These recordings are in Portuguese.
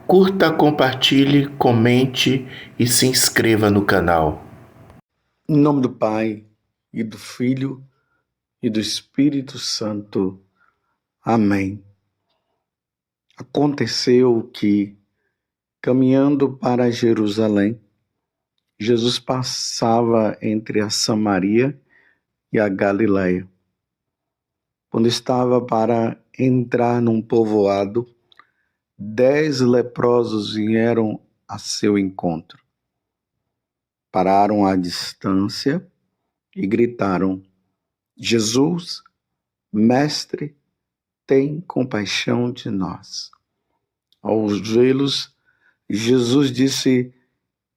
Curta, compartilhe, comente e se inscreva no canal. Em nome do Pai, e do Filho, e do Espírito Santo. Amém. Aconteceu que, caminhando para Jerusalém, Jesus passava entre a Samaria e a Galiléia. Quando estava para entrar num povoado, 10 leprosos vieram a seu encontro. Pararam à distância e gritaram: Jesus, Mestre, tem compaixão de nós. Ao vê-los, Jesus disse: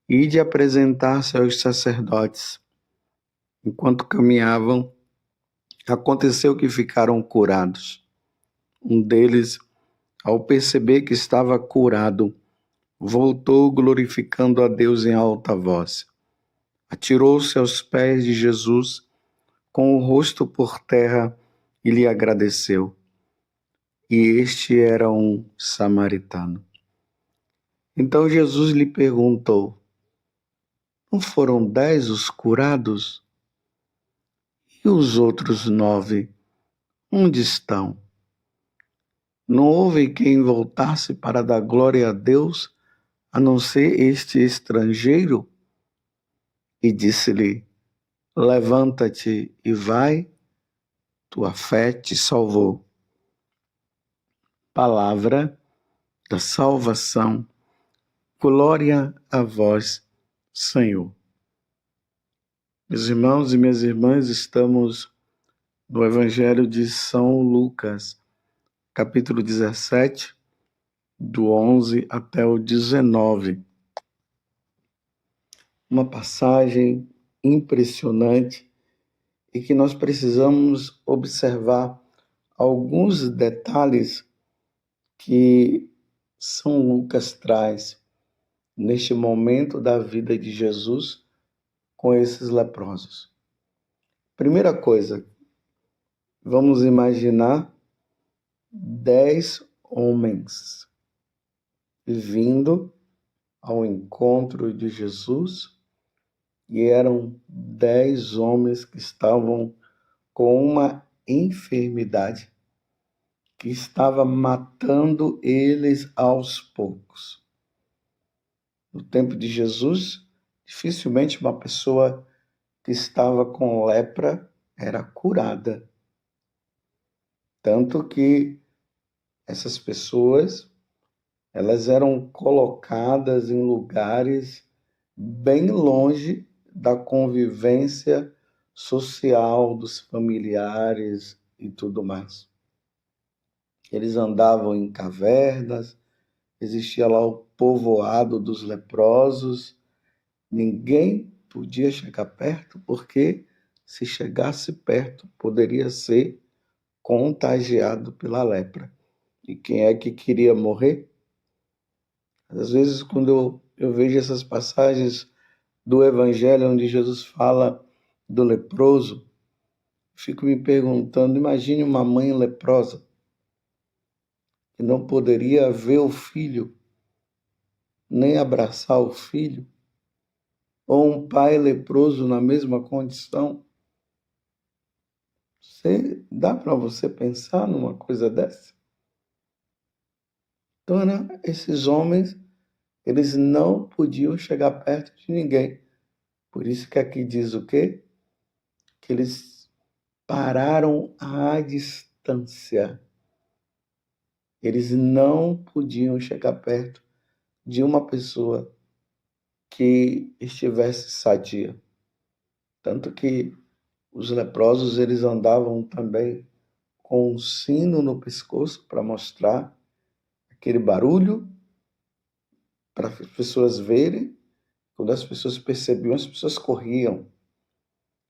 Ide apresentar-se aos sacerdotes. Enquanto caminhavam, aconteceu que ficaram curados. Um deles, ao perceber que estava curado, voltou glorificando a Deus em alta voz. Atirou-se aos pés de Jesus, com o rosto por terra, e lhe agradeceu. E este era um samaritano. Então Jesus lhe perguntou: Não foram 10 os curados? E os outros 9, onde estão? Não houve quem voltasse para dar glória a Deus, a não ser este estrangeiro? E disse-lhe: Levanta-te e vai, tua fé te salvou. Palavra da salvação. Glória a vós, Senhor. Meus irmãos e minhas irmãs, estamos no Evangelho de São Lucas, capítulo 17, do 11 até o 19. Uma passagem impressionante e que nós precisamos observar alguns detalhes que São Lucas traz neste momento da vida de Jesus com esses leprosos. Primeira coisa, vamos imaginar 10 homens vindo ao encontro de Jesus, e eram 10 homens que estavam com uma enfermidade que estava matando eles aos poucos. No tempo de Jesus, dificilmente uma pessoa que estava com lepra era curada. Tanto que essas pessoas, elas eram colocadas em lugares bem longe da convivência social dos familiares e tudo mais. Eles andavam em cavernas, existia lá o povoado dos leprosos, ninguém podia chegar perto, porque se chegasse perto poderia ser contagiado pela lepra. E quem é que queria morrer? Às vezes, quando eu vejo essas passagens do Evangelho onde Jesus fala do leproso, fico me perguntando, imagine uma mãe leprosa que não poderia ver o filho, nem abraçar o filho, ou um pai leproso na mesma condição. Dá para você pensar numa coisa dessa? Então, esses homens, eles não podiam chegar perto de ninguém. Por isso que aqui diz o quê? Que eles pararam à distância. Eles não podiam chegar perto de uma pessoa que estivesse sadia. Tanto que os leprosos, eles andavam também com um sino no pescoço para mostrar aquele barulho, para as pessoas verem. Quando as pessoas percebiam, as pessoas corriam.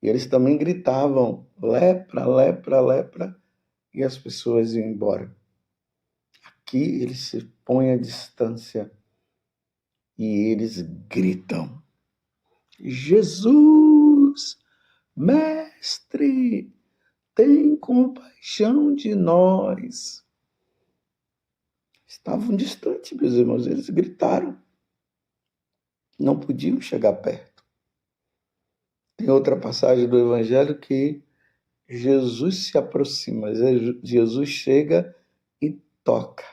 E eles também gritavam, lepra, lepra, lepra, e as pessoas iam embora. Aqui eles se põem à distância e eles gritam: Jesus, Mestre, tem compaixão de nós. estavam distantes, meus irmãos. Eles gritaram, não podiam chegar perto. Tem outra passagem do Evangelho que Jesus se aproxima, Jesus chega e toca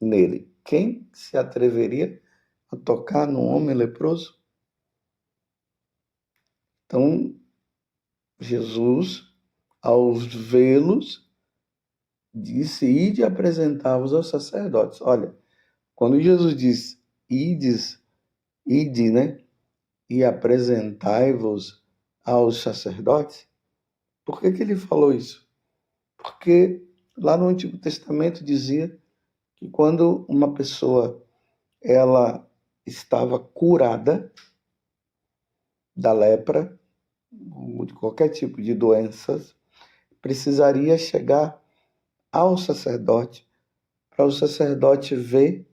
nele. Quem se atreveria a tocar num homem leproso? Então, Jesus, ao vê-los, disse: ide apresentar-vos aos sacerdotes. Olha, quando Jesus diz ide, né? E apresentai-vos aos sacerdotes, por que ele falou isso? Porque lá no Antigo Testamento dizia que quando uma pessoa ela estava curada da lepra, ou de qualquer tipo de doenças, precisaria chegar ao sacerdote, para o sacerdote ver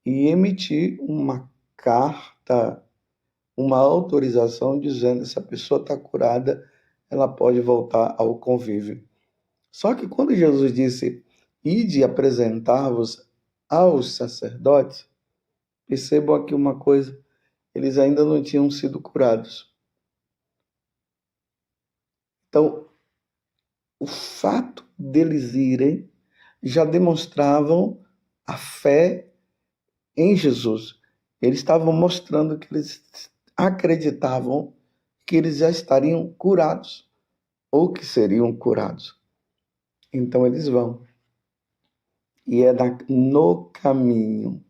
e emitir uma carta, uma autorização dizendo que essa pessoa está curada, ela pode voltar ao convívio. Só que quando Jesus disse, ide apresentar-vos aos sacerdotes, percebam aqui uma coisa, eles ainda não tinham sido curados. Então, o fato deles irem já demonstravam a fé em Jesus. Eles estavam mostrando que eles acreditavam que eles já estariam curados ou que seriam curados. Então eles vão. E é no caminho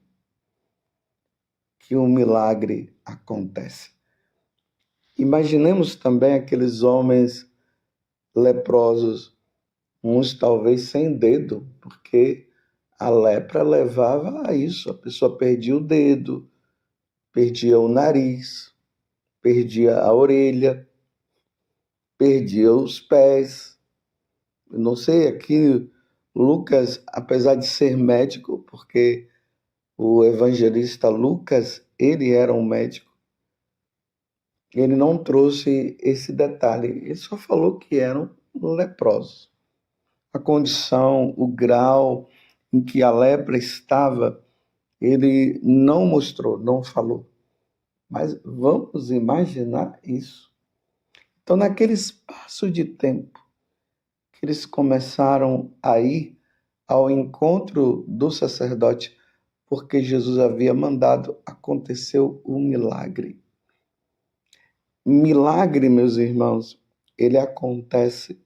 que o milagre acontece. Imaginemos também aqueles homens leprosos, uns talvez sem dedo, porque a lepra levava a isso. A pessoa perdia o dedo, perdia o nariz, perdia a orelha, perdia os pés. Eu não sei, aqui Lucas, apesar de ser médico, porque o evangelista Lucas, ele era um médico, ele não trouxe esse detalhe, ele só falou que eram leprosos. A condição, o grau em que a lepra estava, ele não mostrou, não falou. Mas vamos imaginar isso. Então, naquele espaço de tempo que eles começaram a ir ao encontro do sacerdote, porque Jesus havia mandado, aconteceu um milagre. Milagre, meus irmãos, ele acontece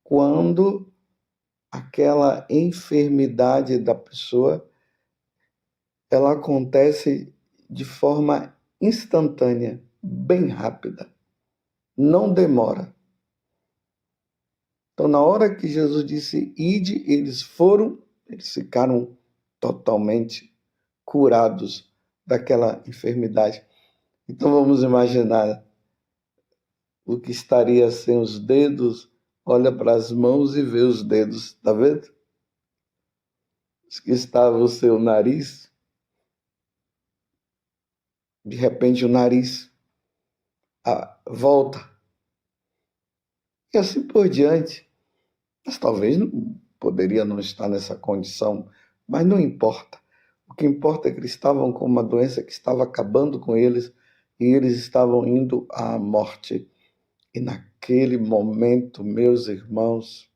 quando aquela enfermidade da pessoa, ela acontece de forma instantânea, bem rápida, não demora. Então, na hora que Jesus disse, ide, eles foram, eles ficaram totalmente curados daquela enfermidade. Então, vamos imaginar o que estaria sem os dedos, olha para as mãos e vê os dedos, está vendo? Que estava o seu nariz, de repente o nariz volta. E assim por diante. Mas talvez poderia não estar nessa condição, mas não importa. O que importa é que eles estavam com uma doença que estava acabando com eles e eles estavam indo à morte. E naquele momento, meus irmãos,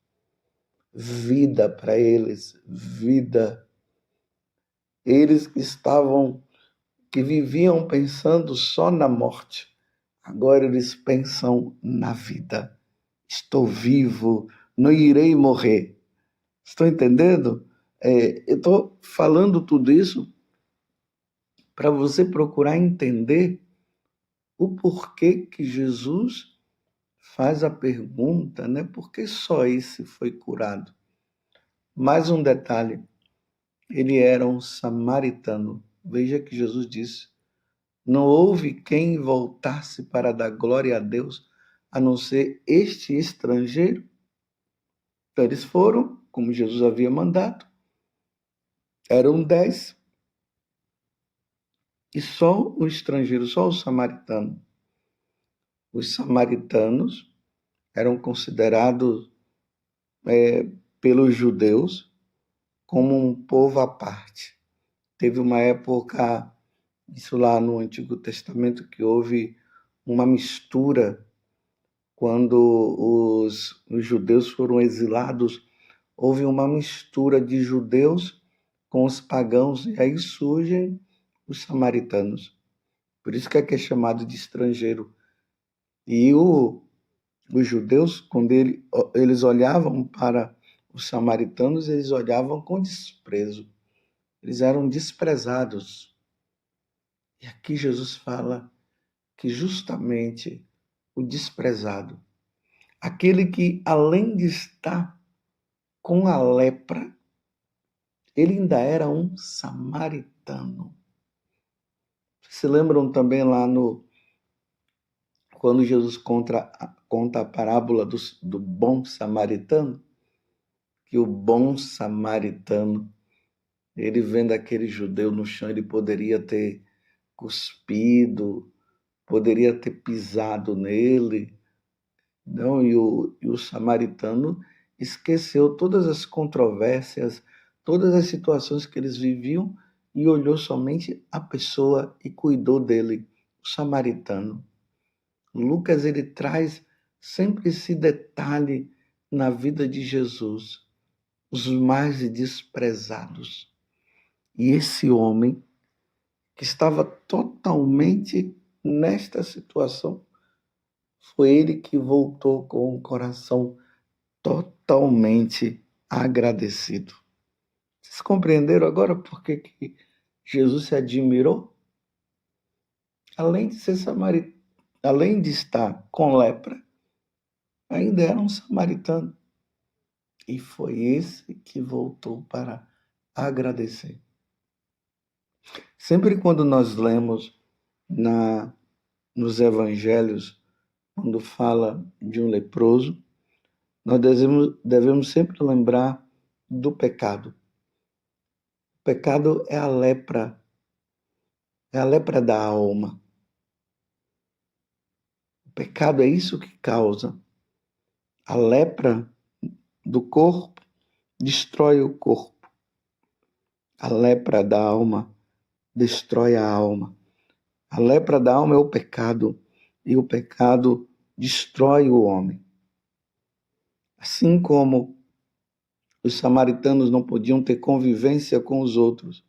vida para eles, vida. Eles que viviam pensando só na morte, agora eles pensam na vida. Estou vivo, não irei morrer. Estão entendendo? Eu estou falando tudo isso para você procurar entender o porquê que Jesus faz a pergunta, né? Por que só esse foi curado? Mais um detalhe, ele era um samaritano. Veja que Jesus disse, não houve quem voltasse para dar glória a Deus, a não ser este estrangeiro. Então eles foram, como Jesus havia mandado, eram 10, e só o estrangeiro, só o samaritano. Os samaritanos eram considerados pelos judeus como um povo à parte. Teve uma época, isso lá no Antigo Testamento, que houve uma mistura quando os judeus foram exilados. Houve uma mistura de judeus com os pagãos, e aí surgem os samaritanos. Por isso que é chamado de estrangeiro. E os judeus, quando eles olhavam para os samaritanos, eles olhavam com desprezo. Eles eram desprezados. E aqui Jesus fala que justamente o desprezado, aquele que além de estar com a lepra, ele ainda era um samaritano. Se lembram também lá quando Jesus conta a parábola do bom samaritano? Que o bom samaritano, ele vendo aquele judeu no chão, ele poderia ter cuspido, poderia ter pisado nele, não? E o samaritano esqueceu todas as controvérsias, todas as situações que eles viviam e olhou somente a pessoa e cuidou dele, o samaritano. Lucas, ele traz sempre esse detalhe na vida de Jesus, os mais desprezados. E esse homem que estava totalmente nesta situação, foi ele que voltou com o coração totalmente agradecido. Vocês compreenderam agora por que Jesus se admirou? Além de ser samaritano, além de estar com lepra, ainda era um samaritano. E foi esse que voltou para agradecer. Sempre quando nós lemos nos evangelhos, quando fala de um leproso, nós devemos sempre lembrar do pecado. O pecado é a lepra da alma. O pecado é isso que causa. A lepra do corpo destrói o corpo. A lepra da alma destrói a alma. A lepra da alma é o pecado, e o pecado destrói o homem. Assim como os samaritanos não podiam ter convivência com os outros,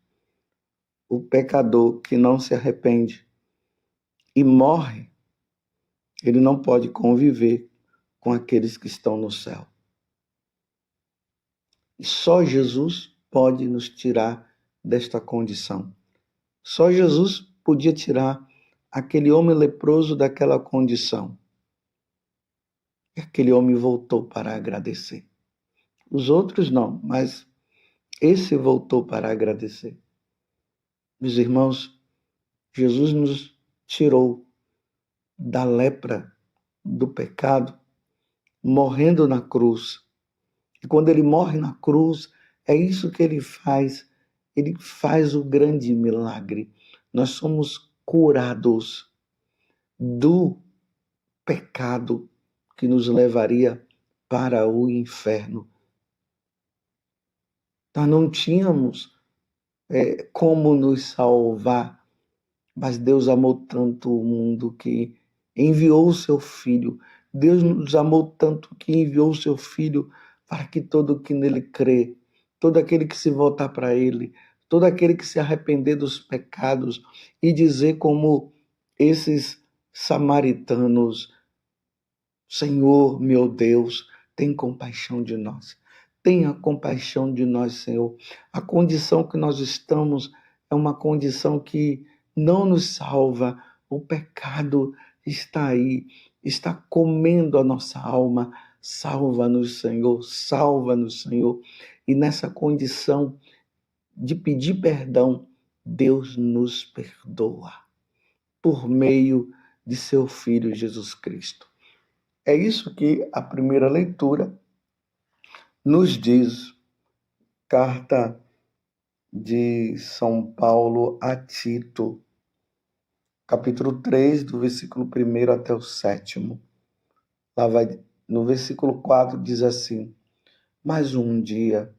o pecador que não se arrepende e morre, ele não pode conviver com aqueles que estão no céu. E só Jesus pode nos tirar desta condição. Só Jesus podia tirar aquele homem leproso daquela condição. E aquele homem voltou para agradecer. Os outros não, mas esse voltou para agradecer. Meus irmãos, Jesus nos tirou da lepra do pecado, morrendo na cruz. E quando ele morre na cruz, é isso que ele faz. Ele faz o grande milagre. Nós somos curados do pecado que nos levaria para o inferno. Nós não tínhamos como nos salvar, mas Deus amou tanto o mundo que enviou o seu Filho. Deus nos amou tanto que enviou o seu Filho para que todo que nele crê, todo aquele que se voltar para ele, todo aquele que se arrepender dos pecados e dizer como esses samaritanos: Senhor, meu Deus, tem compaixão de nós. Tenha compaixão de nós, Senhor. A condição que nós estamos é uma condição que não nos salva. O pecado está aí, está comendo a nossa alma. Salva-nos, Senhor, salva-nos, Senhor. E nessa condição de pedir perdão, Deus nos perdoa por meio de seu Filho Jesus Cristo. É isso que a primeira leitura nos diz. Carta de São Paulo a Tito, capítulo 3, do versículo 1 até o 7. Lá vai, no versículo 4 diz assim: Mas um dia,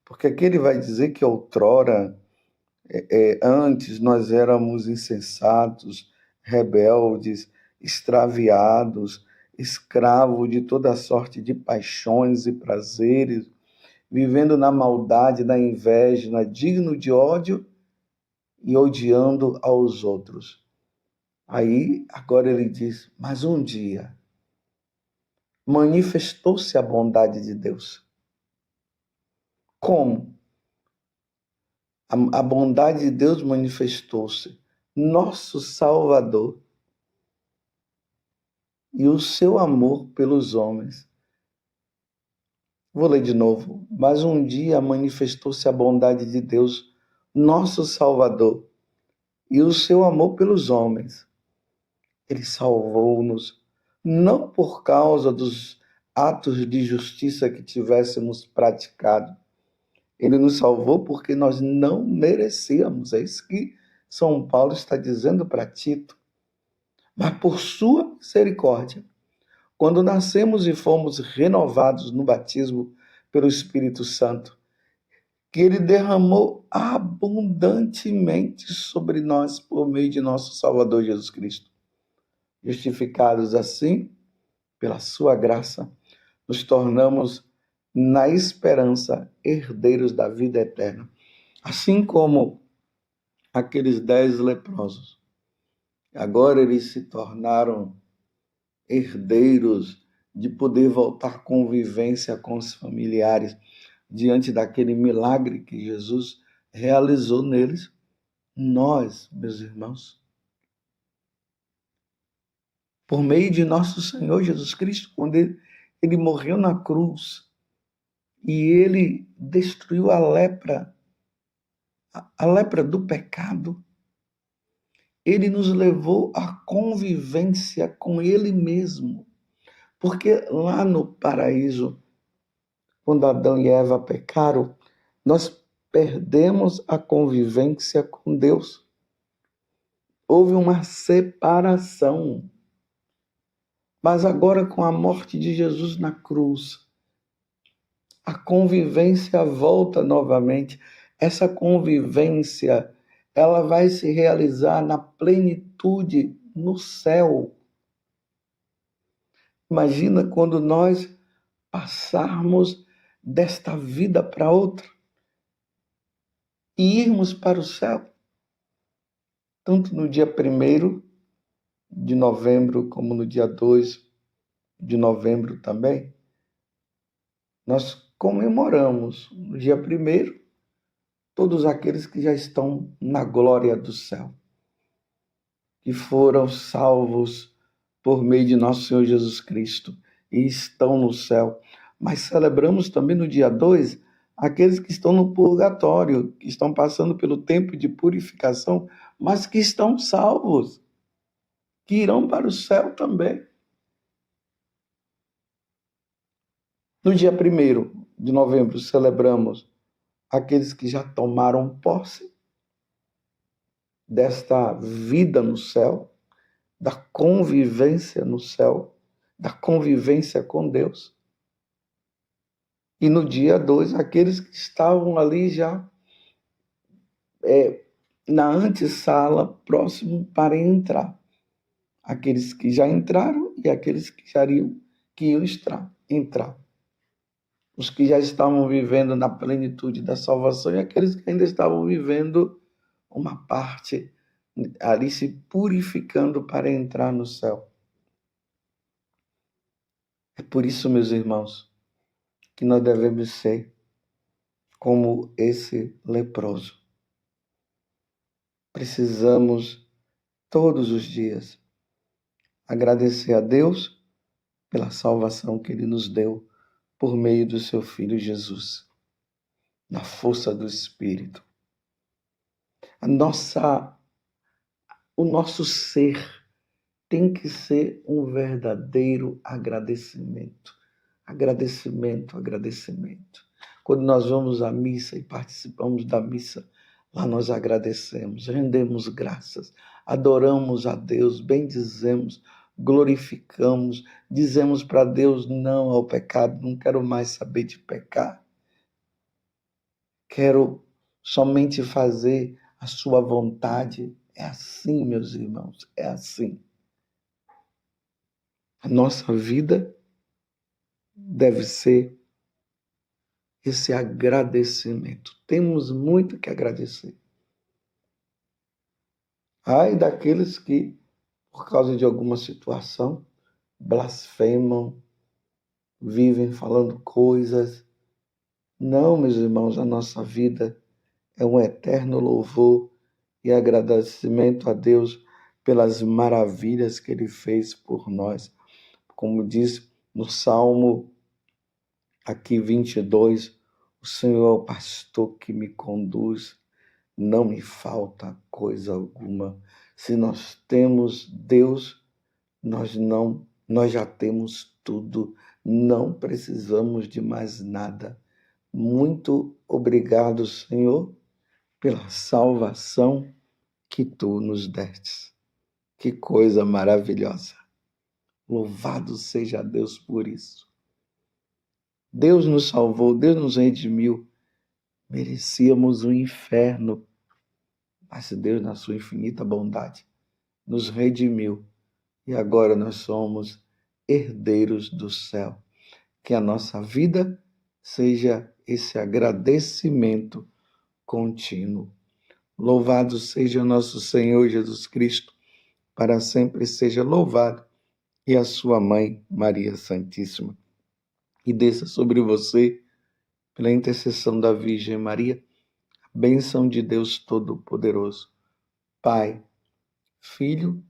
Porque aqui ele vai dizer que outrora, antes nós éramos insensatos, rebeldes, extraviados, escravos de toda sorte de paixões e prazeres, vivendo na maldade, na inveja, digno de ódio e odiando aos outros. Aí, agora ele diz, mas um dia manifestou-se a bondade de Deus. Como? A bondade de Deus manifestou-se. Nosso Salvador e o seu amor pelos homens. Vou ler de novo. Mas um dia manifestou-se a bondade de Deus, nosso Salvador, e o seu amor pelos homens. Ele salvou-nos, não por causa dos atos de justiça que tivéssemos praticado. Ele nos salvou porque nós não merecíamos. É isso que São Paulo está dizendo para Tito. Mas por sua misericórdia, quando nascemos e fomos renovados no batismo pelo Espírito Santo, que ele derramou abundantemente sobre nós por meio de nosso Salvador Jesus Cristo. Justificados assim, pela sua graça, nos tornamos, na esperança, herdeiros da vida eterna. Assim como aqueles 10 leprosos. Agora eles se tornaram herdeiros de poder voltar à convivência com os familiares diante daquele milagre que Jesus realizou neles. Nós, meus irmãos, por meio de nosso Senhor Jesus Cristo, quando ele morreu na cruz e ele destruiu a lepra do pecado, ele nos levou à convivência com ele mesmo. Porque lá no paraíso, quando Adão e Eva pecaram, nós perdemos a convivência com Deus. Houve uma separação. Mas agora, com a morte de Jesus na cruz, a convivência volta novamente. Essa convivência, ela vai se realizar na plenitude no céu. Imagina quando nós passarmos desta vida para outra e irmos para o céu. Tanto no dia 1º de novembro, como no dia 2 de novembro também, nós comemoramos no dia 1º todos aqueles que já estão na glória do céu, que foram salvos por meio de nosso Senhor Jesus Cristo e estão no céu. Mas celebramos também no dia 2 aqueles que estão no purgatório, que estão passando pelo tempo de purificação, mas que estão salvos, que irão para o céu também. No dia 1º de novembro, celebramos aqueles que já tomaram posse desta vida no céu, da convivência no céu, da convivência com Deus. E no dia 2, aqueles que estavam ali já na antessala, próximo para entrar. Aqueles que já entraram e aqueles que iam entrar. Os que já estavam vivendo na plenitude da salvação e aqueles que ainda estavam vivendo uma parte ali se purificando para entrar no céu. É por isso, meus irmãos, que nós devemos ser como esse leproso. Precisamos, todos os dias, agradecer a Deus pela salvação que Ele nos deu por meio do seu Filho Jesus, na força do Espírito. O nosso ser tem que ser um verdadeiro agradecimento. Agradecimento. Quando nós vamos à missa e participamos da missa, lá nós agradecemos, rendemos graças, adoramos a Deus, bendizemos, glorificamos, dizemos para Deus não ao pecado, não quero mais saber de pecar. quero somente fazer a sua vontade. É assim, meus irmãos, é assim. A nossa vida deve ser esse agradecimento. Temos muito que agradecer. Ai daqueles que, por causa de alguma situação, blasfemam, vivem falando coisas. Não, meus irmãos, a nossa vida é um eterno louvor e agradecimento a Deus pelas maravilhas que Ele fez por nós. Como diz no Salmo aqui 22, o Senhor é o pastor que me conduz, não me falta coisa alguma. Se nós temos Deus, nós já temos tudo, não precisamos de mais nada. Muito obrigado, Senhor, pela salvação que tu nos destes. Que coisa maravilhosa. Louvado seja Deus por isso. Deus nos salvou, Deus nos redimiu. Merecíamos o inferno, mas Deus, na sua infinita bondade, nos redimiu. E agora nós somos herdeiros do céu. Que a nossa vida seja esse agradecimento contínuo. Louvado seja nosso Senhor Jesus Cristo, para sempre seja louvado, e a sua mãe, Maria Santíssima. E desça sobre você, pela intercessão da Virgem Maria, a bênção de Deus Todo-Poderoso, Pai, Filho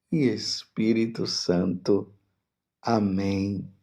e Espírito Santo. Amém.